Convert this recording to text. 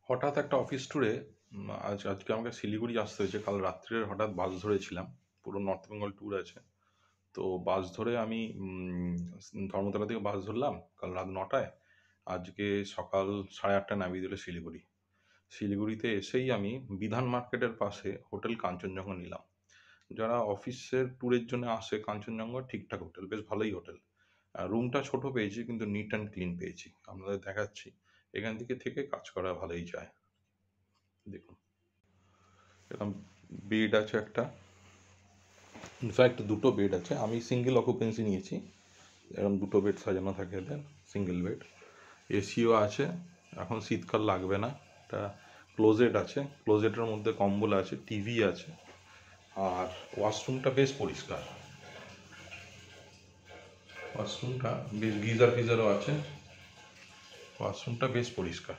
হঠাৎ একটা অফিস ট্যুরে আজকে আমাকে শিলিগুড়ি আসতে হয়েছে। কাল রাত্রে হঠাৎ বাস ধরেছিলাম। পুরো নর্থ বেঙ্গল ট্যুর আছে। তো বাস ধরে আমি ধর্মতলা থেকে বাস ধরলাম কাল রাত ৯টায়। আজকে সকাল ৮:৩০ নামিয়ে দিল শিলিগুড়ি। শিলিগুড়িতে এসেই আমি বিধান মার্কেটের পাশে হোটেল কাঞ্চনজঙ্ঘা নিলাম। যারা অফিসের ট্যুরের জন্য আসে কাঞ্চনজঙ্ঘা ঠিকঠাক হোটেল, বেশ ভালোই হোটেল। রুমটা ছোট পেয়েছি কিন্তু নিট অ্যান্ড ক্লিন পেয়েছি। আপনাদের দেখাচ্ছি। এখান থেকে কাজ করা ভালোই যায়। দেখুন, এরকম বেড আছে একটা, ইনফ্যাক্ট দুটো বেড আছে। আমি সিঙ্গেল অকুপেন্সি নিয়েছি। এরকম দুটো বেড সাজানো থাকে এদের, সিঙ্গেল বেড। এসিও আছে, এখন শীতকাল লাগবে না। একটা ক্লোজেট আছে, ক্লোজেটের মধ্যে কম্বল আছে, টিভি আছে। আর ওয়াশরুমটা বেশ পরিষ্কার। ওয়াশরুমটা বেশ গিজার ফিজারও আছে। ওয়াশরুমটা বেশ পরিষ্কার।